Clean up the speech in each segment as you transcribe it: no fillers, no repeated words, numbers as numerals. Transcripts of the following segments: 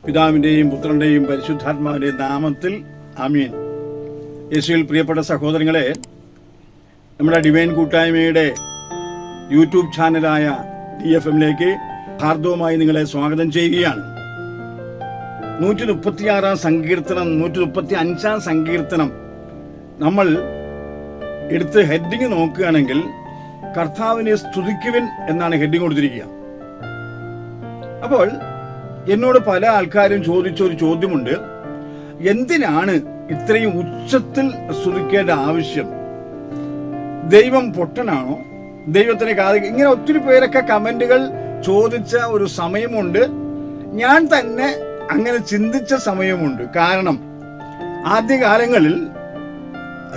പിതാവിൻ്റെയും പുത്രൻ്റെയും പരിശുദ്ധാത്മാവിൻ്റെയും നാമത്തിൽ ആമീൻ. യേശുവിൽ പ്രിയപ്പെട്ട സഹോദരങ്ങളെ, നമ്മുടെ ഡിവൈൻ കൂട്ടായ്മയുടെ യൂട്യൂബ് ചാനലായ DFMലേക്ക് ഹാർദവുമായി നിങ്ങളെ സ്വാഗതം ചെയ്യുകയാണ്. 136 സങ്കീർത്തനം, 135 സങ്കീർത്തനം നമ്മൾ എടുത്ത് ഹെഡിങ് നോക്കുകയാണെങ്കിൽ കർത്താവിനെ സ്തുതിക്കുവിൻ എന്നാണ് ഹെഡിങ് കൊടുത്തിരിക്കുക. അപ്പോൾ എന്നോട് പല ആൾക്കാരും ചോദിച്ചൊരു ചോദ്യമുണ്ട്, എന്തിനാണ് ഇത്രയും ഉച്ചത്തിൽ സ്തുതിക്കേണ്ട ആവശ്യം? ദൈവം പൊട്ടനാണോ? ദൈവത്തിന് ഇങ്ങനെ ഒത്തിരി പേരൊക്കെ കമന്റുകൾ ചോദിച്ച ഒരു സമയമുണ്ട്. ഞാൻ തന്നെ അങ്ങനെ ചിന്തിച്ച സമയമുണ്ട്. കാരണം ആദ്യകാലങ്ങളിൽ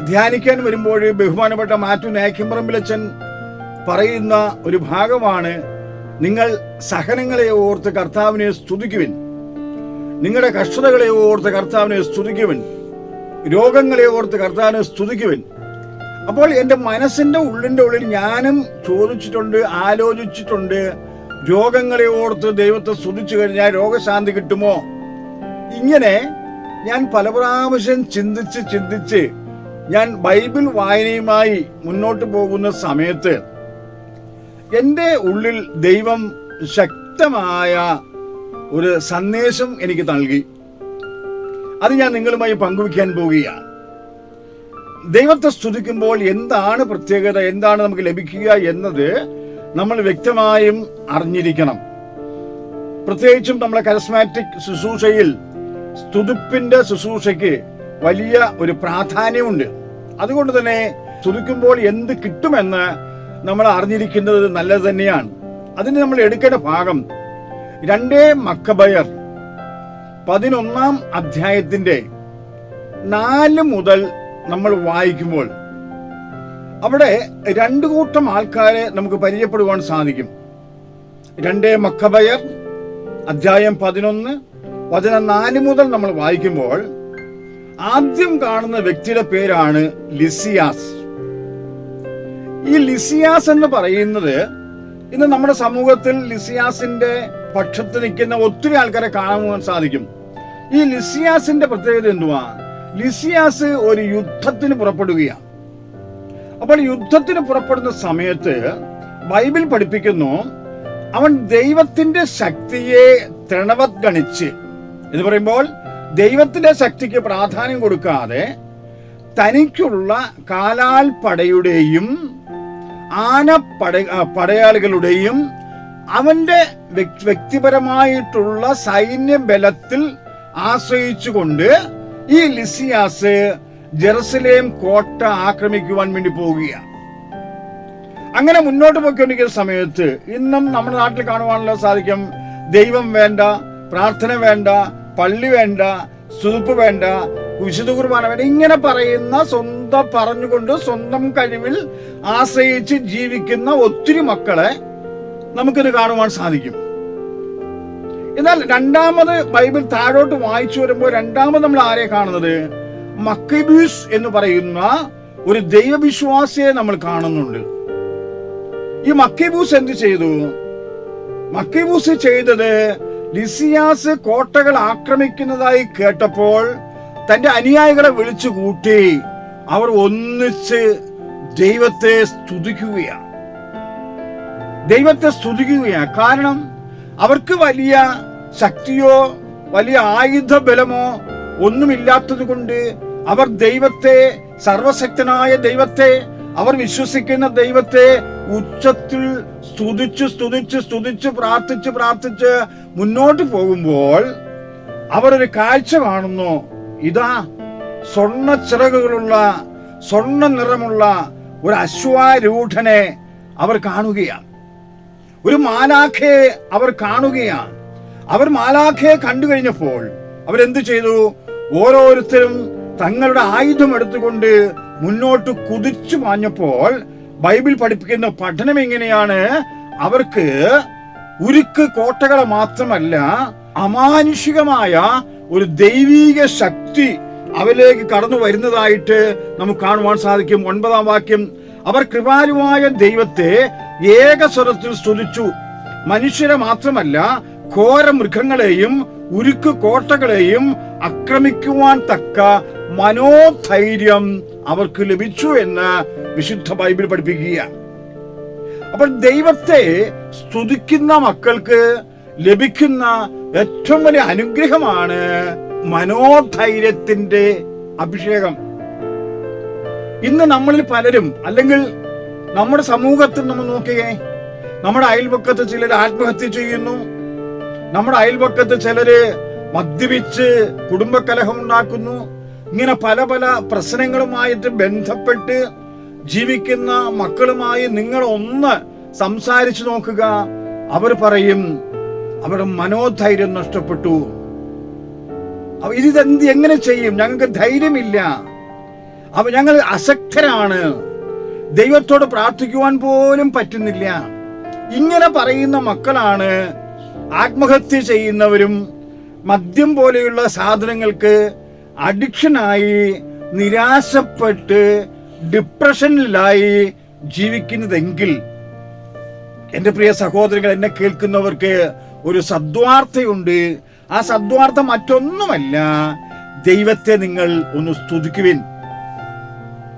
ധ്യാനിക്കാൻ വരുമ്പോൾ ബഹുമാനപ്പെട്ട മാത്യു നായ്ക്കിമ്പറമ്പിലച്ചൻ പറയുന്ന ഒരു ഭാഗമാണ്, നിങ്ങൾ സഹനങ്ങളെ ഓർത്ത് കർത്താവിനെ സ്തുതിക്കുവിൻ, നിങ്ങളുടെ കഷ്ടതകളെ ഓർത്ത് കർത്താവിനെ സ്തുതിക്കുവിൻ, രോഗങ്ങളെ ഓർത്ത് കർത്താവിനെ സ്തുതിക്കുവിൻ. അപ്പോൾ എൻ്റെ മനസ്സിന്റെ ഉള്ളിൽ ഞാനും ചോദിച്ചിട്ടുണ്ട്, ആലോചിച്ചിട്ടുണ്ട്, രോഗങ്ങളെ ഓർത്ത് ദൈവത്തെ സ്തുതിച്ചു കഴിഞ്ഞാൽ രോഗശാന്തി കിട്ടുമോ? ഇങ്ങനെ ഞാൻ പല പ്രാവശ്യം ചിന്തിച്ച് ഞാൻ ബൈബിൾ വായനയുമായി മുന്നോട്ട് പോകുന്ന സമയത്ത് എൻ്റെ ഉള്ളിൽ ദൈവം ശക്തമായ ഒരു സന്ദേശം എനിക്ക് നൽകി. അത് ഞാൻ നിങ്ങളുമായി പങ്കുവയ്ക്കാൻ പോവുകയാണ്. ദൈവത്തെ സ്തുതിക്കുമ്പോൾ എന്താണ് പ്രത്യേകത, എന്താണ് നമുക്ക് ലഭിക്കുക എന്നത് നമ്മൾ വ്യക്തമായും അറിഞ്ഞിരിക്കണം. പ്രത്യേകിച്ചും നമ്മളെ കരസ്മാറ്റിക് ശുശ്രൂഷയിൽ സ്തുതിപ്പിന്റെ ശുശ്രൂഷയ്ക്ക് വലിയ ഒരു പ്രാധാന്യമുണ്ട്. അതുകൊണ്ട് തന്നെ സ്തുതിക്കുമ്പോൾ എന്ത് കിട്ടുമെന്ന് നമ്മൾ അറിഞ്ഞിരിക്കുന്നത് നല്ലത് തന്നെയാണ്. അതിന് നമ്മൾ എടുക്കേണ്ട ഭാഗം 2 മക്കബയർ 11 അധ്യായത്തിന്റെ 4 മുതൽ നമ്മൾ വായിക്കുമ്പോൾ അവിടെ 2 കൂട്ടം ആൾക്കാരെ നമുക്ക് പരിചയപ്പെടുവാൻ സാധിക്കും. 2 മക്കബയർ അധ്യായം 11 വചനം 4 മുതൽ നമ്മൾ വായിക്കുമ്പോൾ ആദ്യം കാണുന്ന വ്യക്തിയുടെ പേരാണ് ലിസിയാസ്. ഈ ലിസിയാസ് എന്ന് പറയുന്നത് ഇന്ന് നമ്മുടെ സമൂഹത്തിൽ ലിസിയാസിന്റെ പക്ഷത്ത് നിൽക്കുന്ന ഒത്തിരി ആൾക്കാരെ കാണുവാൻ സാധിക്കും. ഈ ലിസിയാസിന്റെ പ്രത്യേകത എന്തുവാ? ലിസിയാസ് ഒരു യുദ്ധത്തിന് പുറപ്പെടുകയാണ്. അപ്പോൾ യുദ്ധത്തിന് പുറപ്പെടുന്ന സമയത്ത് ബൈബിൾ പഠിപ്പിക്കുന്നു, അവൻ ദൈവത്തിന്റെ ശക്തിയെ തൃണവത്ഗണിച്ച് എന്ന് പറയുമ്പോൾ ദൈവത്തിന്റെ ശക്തിക്ക് പ്രാധാന്യം കൊടുക്കാതെ തനിക്കുള്ള കാലാൽ പടയുടെയും പടയാളികളുടെയും അവന്റെ വ്യക്തിപരമായിട്ടുള്ള സൈന്യ ബലത്തിൽ ആശ്രയിച്ചുകൊണ്ട് ഈ ലിസിയാസ് ജെറുസലേം കോട്ട ആക്രമിക്കുവാൻ വേണ്ടി പോവുകയാണ്. അങ്ങനെ മുന്നോട്ട് പോയിക്കൊണ്ടിരിക്കുന്ന സമയത്ത് ഇന്നും നമ്മുടെ നാട്ടിൽ കാണുവാനുള്ള സാധിക്കും, ദൈവം വേണ്ട, പ്രാർത്ഥന വേണ്ട, പള്ളി വേണ്ട, സ്തുതിപ്പ് വേണ്ട, വിശുദ്ധ കുർബാന വേണ്ട, ഇങ്ങനെ പറയുന്ന പറഞ്ഞുകൊണ്ട് സ്വന്തം കഴിവിൽ ആശ്രയിച്ച് ജീവിക്കുന്ന ഒത്തിരി മക്കളെ നമുക്കിത് കാണുവാൻ സാധിക്കും. എന്നാൽ രണ്ടാമത് ബൈബിൾ താഴോട്ട് വായിച്ചു വരുമ്പോൾ രണ്ടാമത് നമ്മൾ ആരെ കാണുന്നത്? മക്കബൂസ് എന്ന് പറയുന്ന ഒരു ദൈവവിശ്വാസിയെ നമ്മൾ കാണുന്നുണ്ട്. ഈ മക്കബൂസ് എന്ത് ചെയ്തു? മക്കബൂസ് ചെയ്തത്, ലിസിയാസ് കോട്ടകൾ ആക്രമിക്കുന്നതായി കേട്ടപ്പോൾ തന്റെ അനുയായികളെ വിളിച്ചു കൂട്ടി അവർ ഒന്നിച്ച് ദൈവത്തെ സ്തുതിക്കുകയാണ്. കാരണം അവർക്ക് വലിയ ശക്തിയോ വലിയ ആയുധ ബലമോ ഒന്നുമില്ലാത്തത് കൊണ്ട് അവർ ദൈവത്തെ, സർവശക്തനായ ദൈവത്തെ, അവർ വിശ്വസിക്കുന്ന ദൈവത്തെ ഉച്ചത്തിൽ സ്തുതിച്ച് പ്രാർത്ഥിച്ച് മുന്നോട്ട് പോകുമ്പോൾ അവർ ഒരു കാഴ്ച കാണുന്നു. ഇതാ സ്വർണ്ണ ചിറകുകളുള്ള, സ്വർണ്ണ നിറമുള്ള ഒരു അശ്വാരൂഢനെ അവർ കാണുകയാണ്. ഒരു മാലാഖയെ അവർ കാണുകയാണ്. അവർ മാലാഖയെ കണ്ടു കഴിഞ്ഞപ്പോൾ അവരെന്ത് ചെയ്തു? ഓരോരുത്തരും തങ്ങളുടെ ആയുധം എടുത്തുകൊണ്ട് മുന്നോട്ട് കുതിച്ചു പാഞ്ഞപ്പോൾ ബൈബിൾ പഠിപ്പിക്കുന്ന പഠനം എങ്ങനെയാണ്? അവർക്ക് ഉരുക്ക് കോട്ടകളെ മാത്രമല്ല, അമാനുഷികമായ ഒരു ദൈവീക ശക്തി അവരിലേക്ക് കടന്നു വരുന്നതായിട്ട് നമുക്ക് കാണുവാൻ സാധിക്കും. 9-ാം വാക്യം, അവർ കൃപാലുവായ ദൈവത്തെ ഏകസ്വരത്തിൽ സ്തുതിച്ചു, മനുഷ്യരെ മാത്രമല്ല ഘോര മൃഗങ്ങളെയും ഉരുക്ക് കോട്ടകളെയും ആക്രമിക്കുവാൻ തക്ക മനോധൈര്യം അവർക്ക് ലഭിച്ചു എന്ന് വിശുദ്ധ ബൈബിൾ പഠിപ്പിക്കുക. അപ്പോൾ ദൈവത്തെ സ്തുതിക്കുന്ന മക്കൾക്ക് ലഭിക്കുന്ന ഏറ്റവും വലിയ അനുഗ്രഹമാണ് മനോധൈര്യത്തിന്റെ അഭിഷേകം. ഇന്ന് നമ്മളിൽ പലരും, അല്ലെങ്കിൽ നമ്മുടെ സമൂഹത്തിൽ നമ്മൾ നോക്കുകയെ, നമ്മുടെ അയൽപക്കത്ത് ചിലർ ആത്മഹത്യ ചെയ്യുന്നു. നമ്മുടെ അയൽപക്കത്ത് ചിലര് മദ്യപിച്ച് കുടുംബകലഹം ഉണ്ടാക്കുന്നു. ഇങ്ങനെ പല പല പ്രശ്നങ്ങളുമായിട്ട് ബന്ധപ്പെട്ട് ജീവിക്കുന്ന മക്കളുമായി നിങ്ങൾ ഒന്ന് സംസാരിച്ചു നോക്കുക. അവർ പറയും അവരുടെ മനോധൈര്യം നഷ്ടപ്പെട്ടു. എങ്ങനെ ചെയ്യും, ഞങ്ങൾക്ക് ധൈര്യമില്ല, ഞങ്ങൾ അശക്തരാണ്, ദൈവത്തോട് പ്രാർത്ഥിക്കുവാൻ പോലും പറ്റുന്നില്ല. ഇങ്ങനെ പറയുന്ന മക്കളാണ് ആത്മഹത്യ ചെയ്യുന്നവരും മദ്യം പോലെയുള്ള സാധനങ്ങൾക്ക് അഡിക്ഷനായി നിരാശപ്പെട്ട് ഡിപ്രഷനിലായി ജീവിക്കുന്നതെങ്കിൽ, എൻ്റെ പ്രിയ സഹോദരങ്ങൾ, എന്നെ കേൾക്കുന്നവർക്ക് ഒരു സദ്വാർത്തയുണ്ട്. ആ സദ്വാർത്ത മറ്റൊന്നുമല്ല, ദൈവത്തെ നിങ്ങൾ ഒന്ന് സ്തുതിക്കുവിൻ.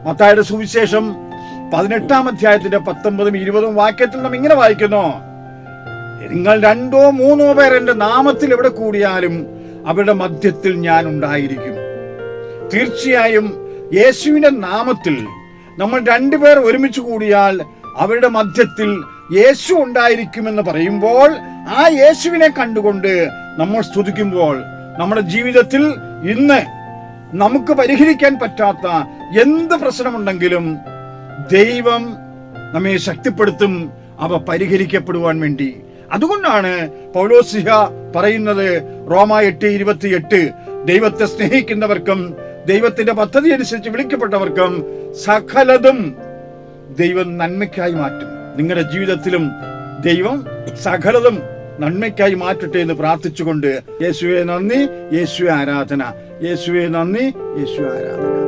മത്തായിയുടെ സുവിശേഷം 18-ാം അധ്യായത്തിന്റെ 19-20 വാക്യത്തിൽ നാം ഇങ്ങനെ വായിക്കുന്നു: നിങ്ങൾ 2 or 3 പേർ എൻ്റെ നാമത്തിൽ എവിടെ കൂടിയാലും അവരുടെ മധ്യത്തിൽ ഞാൻ ഉണ്ടായിരിക്കും. തീർച്ചയായും യേശുവിന്റെ നാമത്തിൽ നമ്മൾ 2 പേർ ഒരുമിച്ച് കൂടിയാൽ അവരുടെ മധ്യത്തിൽ യേശു ഉണ്ടായിരിക്കുമെന്ന് പറയുമ്പോൾ, ആ യേശുവിനെ കണ്ടുകൊണ്ട് നമ്മൾ സ്തുതിക്കുമ്പോൾ, നമ്മുടെ ജീവിതത്തിൽ ഇന്ന് നമുക്ക് പരിഹരിക്കാൻ പറ്റാത്ത എന്ത് പ്രശ്നമുണ്ടെങ്കിലും ദൈവം നമ്മെ ശക്തിപ്പെടുത്തും അവ പരിഹരിക്കപ്പെടുവാൻ വേണ്ടി. അതുകൊണ്ടാണ് പൗലോസ്ലീഹ പറയുന്നത്, റോമ 8:28, ദൈവത്തെ സ്നേഹിക്കുന്നവർക്കും ദൈവത്തിന്റെ പദ്ധതി അനുസരിച്ച് വിളിക്കപ്പെട്ടവർക്കും സകലതും ദൈവം നന്മയ്ക്കായി മാറ്റും. നിങ്ങളുടെ ജീവിതത്തിലും ദൈവം സകലതും നന്മയ്ക്കായി മാറ്റട്ടെ എന്ന് പ്രാർത്ഥിച്ചുകൊണ്ട്, യേശുവേ നന്ദി, യേശുവേ ആരാധന, യേശുവേ നന്ദി, യേശുവേ ആരാധന.